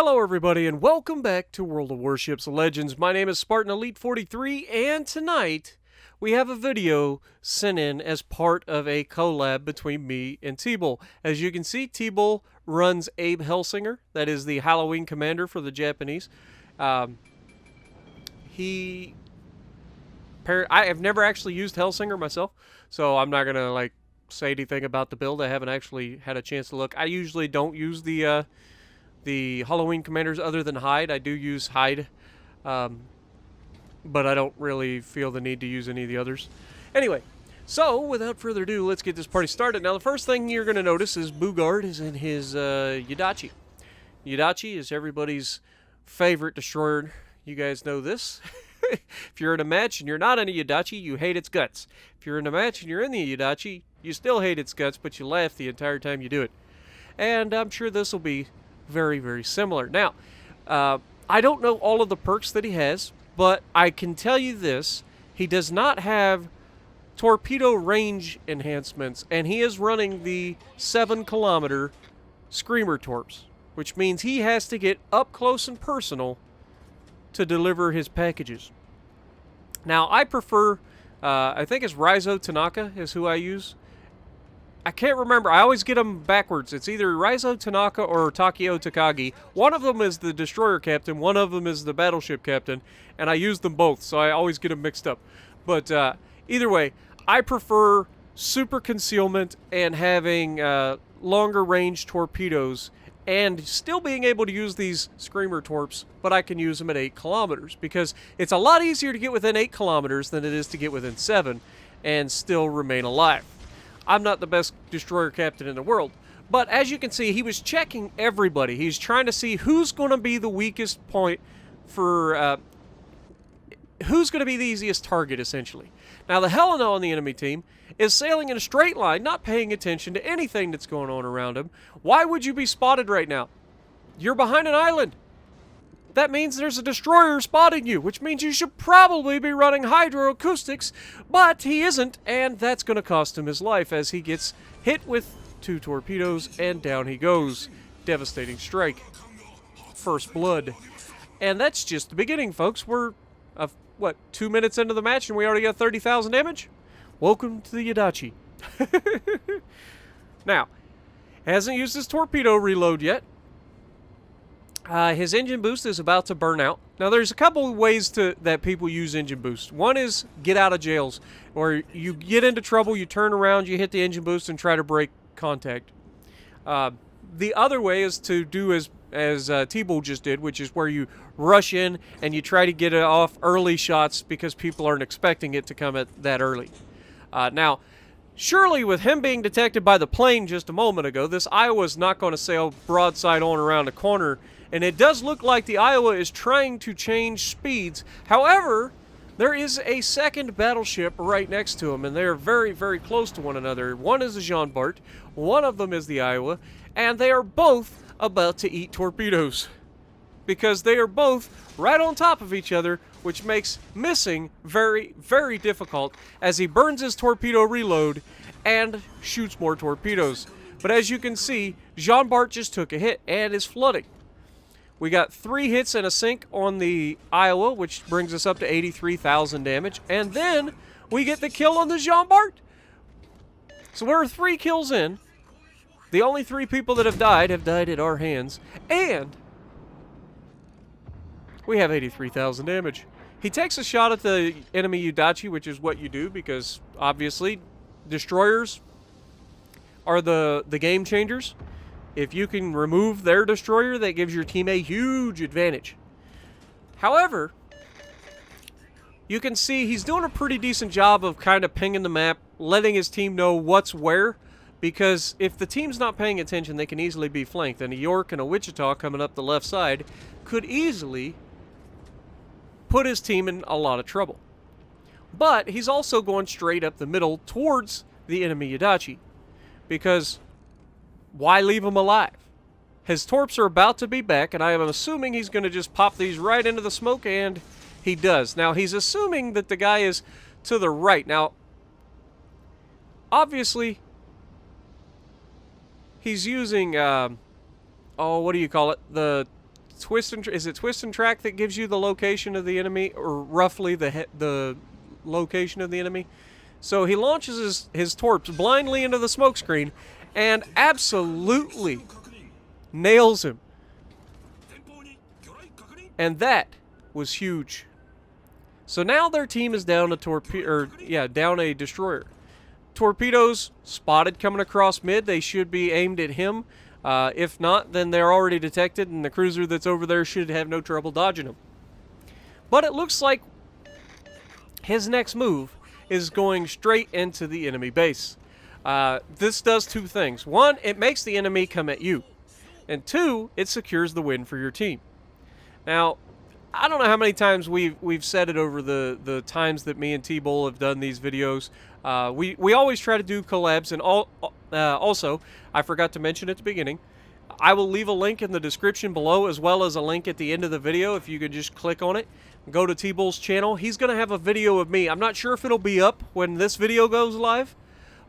Hello everybody and welcome back to World of Warships Legends. My name is Spartan Elite 43 and tonight we have a video sent in as part of a collab between me and Tbull. As you can see, Tbull runs Abe Helsinger, that is the Halloween commander for the Japanese. I have never actually used Helsinger myself, so I'm not gonna say anything about the build. I haven't actually had a chance to look. I usually don't use the Halloween commanders other than Hyde. I do use Hyde, but I don't really feel the need to use any of the others. Anyway, so without further ado, let's get this party started. Now, the first thing you're going to notice is Bugard is in his Yudachi. Yudachi is everybody's favorite destroyer. You guys know this. If you're in a match and you're not in a Yudachi, you hate its guts. If you're in a match and you're in the Yudachi, you still hate its guts, but you laugh the entire time you do it. And I'm sure this will be very, very similar. Now, I don't know all of the perks that he has, but I can tell you this. He does not have torpedo range enhancements, and he is running the 7-kilometer Screamer Torps, which means he has to get up close and personal to deliver his packages. Now, I prefer, I think it's Raizo Tanaka is who I use. I can't remember. I always get them backwards. It's either Raizo Tanaka or Takeo Takagi. One of them is the destroyer captain. One of them is the battleship captain. And I use them both, so I always get them mixed up. But either way, I prefer super concealment and having longer range torpedoes and still being able to use these Screamer Torps, but I can use them at 8 kilometers because it's a lot easier to get within 8 kilometers than it is to get within 7 and still remain alive. I'm not the best destroyer captain in the world, but as you can see, he was checking everybody. He's trying to see who's going to be the weakest point for, who's going to be the easiest target, essentially. Now, the Helena on the enemy team is sailing in a straight line, not paying attention to anything that's going on around him. Why would you be spotted right now? You're behind an island. That means there's a destroyer spotting you, which means you should probably be running hydroacoustics, but he isn't, and that's going to cost him his life as he gets hit with 2 torpedoes, and down he goes. Devastating strike. First blood. And that's just the beginning, folks. We're, 2 minutes into the match, and we already got 30,000 damage? Welcome to the Yudachi. Now, hasn't used his torpedo reload yet. His engine boost is about to burn out. Now, there's a couple of ways that people use engine boost. One is get out of jails, or you get into trouble, you turn around, you hit the engine boost, and try to break contact. The other way is to do as Tbull just did, which is where you rush in and you try to get it off early shots because people aren't expecting it to come at that early. Now, surely with him being detected by the plane just a moment ago, this Iowa's not going to sail broadside on around the corner. And it does look like the Iowa is trying to change speeds. However, there is a second battleship right next to him, and they are very, very close to one another. One is the Jean Bart, one of them is the Iowa, and they are both about to eat torpedoes. Because they are both right on top of each other, which makes missing very, very difficult as he burns his torpedo reload and shoots more torpedoes. But as you can see, Jean Bart just took a hit and is flooding. We got 3 hits and a sink on the Iowa, which brings us up to 83,000 damage. And then we get the kill on the Jean Bart. So we're 3 kills in. The only 3 people that have died at our hands. And we have 83,000 damage. He takes a shot at the enemy Yudachi, which is what you do because, obviously, destroyers are the game changers. If you can remove their destroyer, that gives your team a huge advantage. However, you can see he's doing a pretty decent job of kind of pinging the map, letting his team know what's where, because if the team's not paying attention, they can easily be flanked. And a York and a Wichita coming up the left side could easily put his team in a lot of trouble. But he's also going straight up the middle towards the enemy Yudachi, because why leave him alive? His torps are about to be back, and I am assuming he's going to just pop these right into the smoke, and he does. Now, he's assuming that the guy is to the right. Now, obviously, he's using, what do you call it? The is it twist and track that gives you the location of the enemy, or roughly the location of the enemy? So he launches his torps blindly into the smoke screen and absolutely nails him. And that was huge. So now their team is down down a destroyer. Torpedoes spotted coming across mid. They should be aimed at him. If not, then they're already detected, and the cruiser that's over there should have no trouble dodging them. But it looks like his next move is going straight into the enemy base. This does two things. One, it makes the enemy come at you. And two, it secures the win for your team. Now, I don't know how many times we've said it over the times that me and Tbull have done these videos. We always try to do collabs, and also, I forgot to mention at the beginning, I will leave a link in the description below as well as a link at the end of the video if you could just click on it. Go to Tbull's channel. He's going to have a video of me. I'm not sure if it'll be up when this video goes live,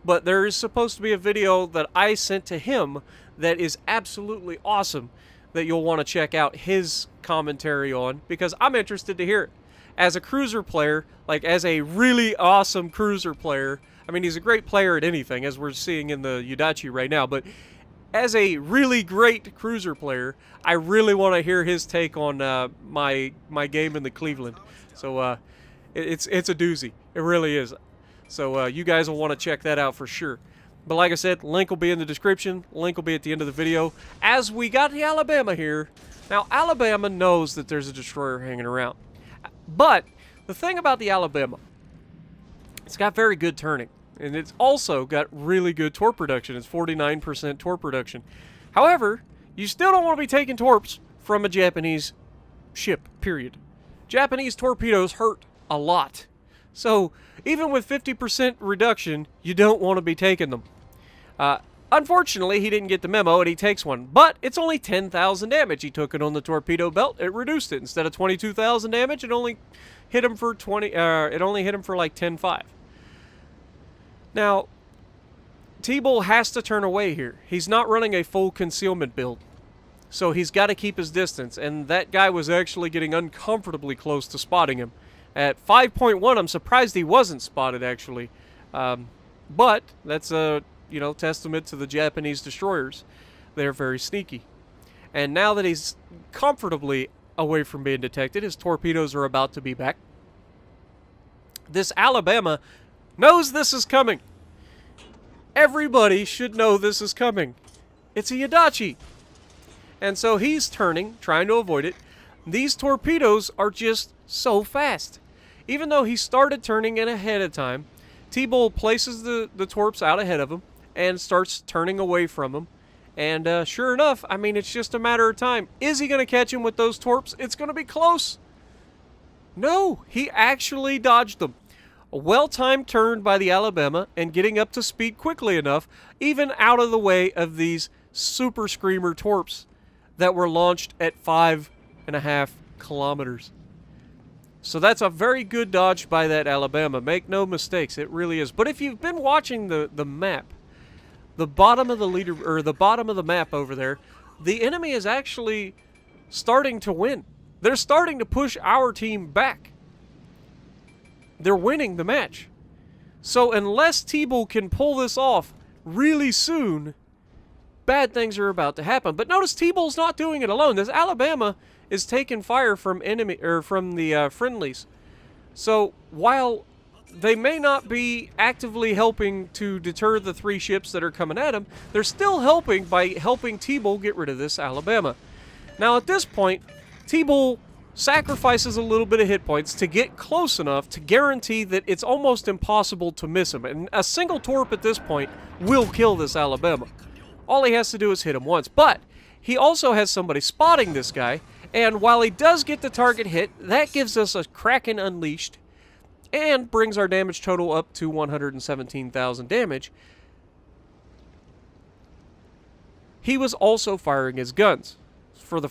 but there is supposed to be a video that I sent to him that is absolutely awesome that you'll want to check out his commentary on, because I'm interested to hear it. As a cruiser player, like as a really awesome cruiser player, I mean, he's a great player at anything, as we're seeing in the Yudachi right now, but as a really great cruiser player, I really want to hear his take on my game in the Cleveland. So it's a doozy. It really is. So you guys will want to check that out for sure. But like I said, link will be in the description. Link will be at the end of the video. As we got the Alabama here, now Alabama knows that there's a destroyer hanging around. But the thing about the Alabama, it's got very good turning. And it's also got really good torp production. It's 49% torp production. However, you still don't want to be taking torps from a Japanese ship, period. Japanese torpedoes hurt a lot. So, even with 50% reduction, you don't want to be taking them. Unfortunately, he didn't get the memo, and he takes one. But it's only 10,000 damage. He took it on the torpedo belt. It reduced it. Instead of 22,000 damage, it only hit him for like 10.5. Now, Tbull has to turn away here. He's not running a full concealment build. So he's got to keep his distance. And that guy was actually getting uncomfortably close to spotting him. At 5.1, I'm surprised he wasn't spotted, actually. But that's a testament to the Japanese destroyers. They're very sneaky. And now that he's comfortably away from being detected, his torpedoes are about to be back. This Alabama knows this is coming. Everybody should know this is coming. It's a Yudachi. And so he's turning, trying to avoid it. These torpedoes are just so fast. Even though he started turning in ahead of time, Tbull places the torps out ahead of him and starts turning away from him. And sure enough, I mean, it's just a matter of time. Is he going to catch him with those torps? It's going to be close. No, he actually dodged them. A well-timed turn by the Alabama and getting up to speed quickly enough, even out of the way of these super screamer torps that were launched at 5.5 kilometers. So that's a very good dodge by that Alabama. Make no mistakes, it really is. But if you've been watching the map, the bottom of the bottom of the map over there, the enemy is actually starting to win. They're starting to push our team back. They're winning the match. So unless Tbull can pull this off really soon, bad things are about to happen. But notice Tbull's not doing it alone. This Alabama is taking fire from the friendlies. So while they may not be actively helping to deter the 3 ships that are coming at him, they're still helping by helping Tbull get rid of this Alabama. Now at this point, Tbull sacrifices a little bit of hit points to get close enough to guarantee that it's almost impossible to miss him. And a single torp at this point will kill this Alabama. All he has to do is hit him once. But he also has somebody spotting this guy. And while he does get the target hit, that gives us a Kraken unleashed and brings our damage total up to 117,000 damage. He was also firing his guns for the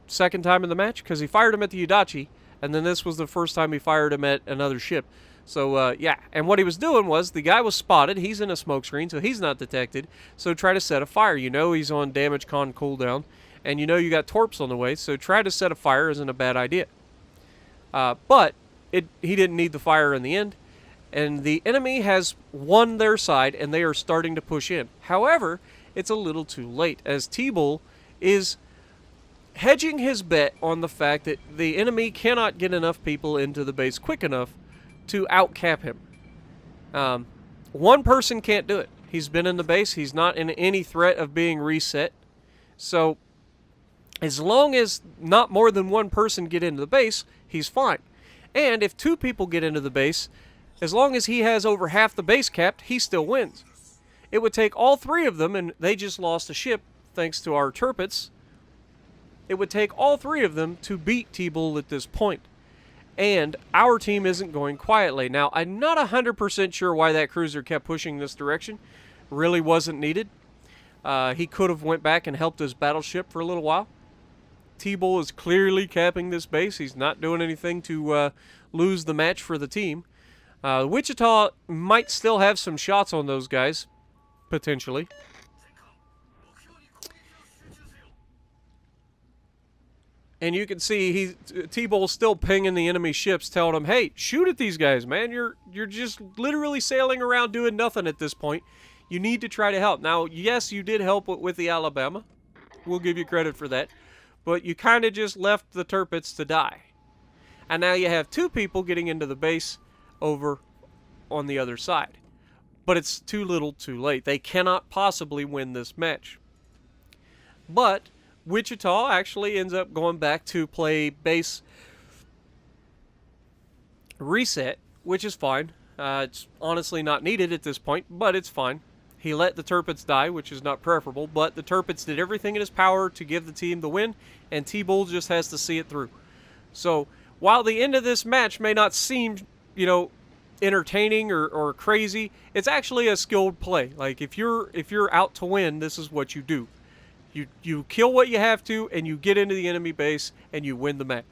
second time in the match? Because he fired him at the Yudachi, and then this was the first time he fired him at another ship. So, yeah. And what he was doing was, the guy was spotted. He's in a smoke screen, so he's not detected. So try to set a fire. You know he's on damage con cooldown. and you know you got torps on the way, so try to set a fire isn't a bad idea. But he didn't need the fire in the end, and the enemy has won their side, and they are starting to push in. However, it's a little too late, as Tbull is hedging his bet on the fact that the enemy cannot get enough people into the base quick enough to outcap him. One person can't do it. He's been in the base. He's not in any threat of being reset. So as long as not more than one person get into the base, he's fine. And if 2 people get into the base, as long as he has over half the base capped, he still wins. It would take all 3 of them, and they just lost a ship thanks to our turpets. It would take all 3 of them to beat Tbull at this point. And our team isn't going quietly. Now, I'm not 100% sure why that cruiser kept pushing this direction. Really wasn't needed. He could have went back and helped his battleship for a little while. Tbull is clearly capping this base. He's not doing anything to lose the match for the team. Wichita might still have some shots on those guys, potentially. And you can see Tbull's still pinging the enemy ships, telling them, "Hey, shoot at these guys, man. You're just literally sailing around doing nothing at this point. You need to try to help." Now, yes, you did help with the Alabama. We'll give you credit for that. But you kind of just left the turpets to die. And now you have 2 people getting into the base over on the other side. But it's too little too late. They cannot possibly win this match. But Wichita actually ends up going back to play base reset, which is fine. It's honestly not needed at this point, but it's fine. He let the turpets die, which is not preferable, but the turpets did everything in his power to give the team the win, and Tbull just has to see it through. So while the end of this match may not seem, entertaining or crazy, it's actually a skilled play. Like if you're out to win, this is what you do. You kill what you have to, and you get into the enemy base, and you win the match.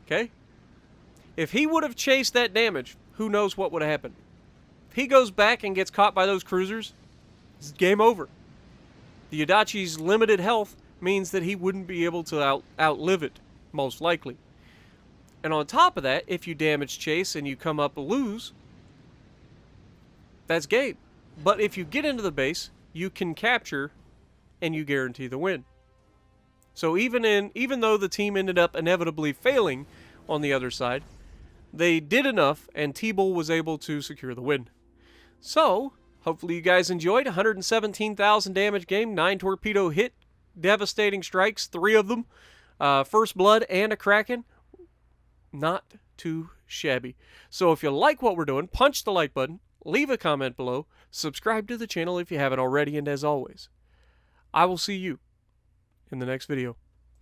Okay? If he would have chased that damage, who knows what would have happened. If he goes back and gets caught by those cruisers, it's game over. The Adachi's limited health means that he wouldn't be able to outlive it, most likely. And on top of that, if you damage chase and you come up lose, that's game. But if you get into the base, you can capture and you guarantee the win. So even though the team ended up inevitably failing on the other side, they did enough, and Tbull was able to secure the win. So, hopefully you guys enjoyed. 117,000 damage game, 9 torpedo hit, devastating strikes, 3 of them, first blood and a Kraken. Not too shabby. So if you like what we're doing, punch the like button, leave a comment below, subscribe to the channel if you haven't already, and as always, I will see you in the next video.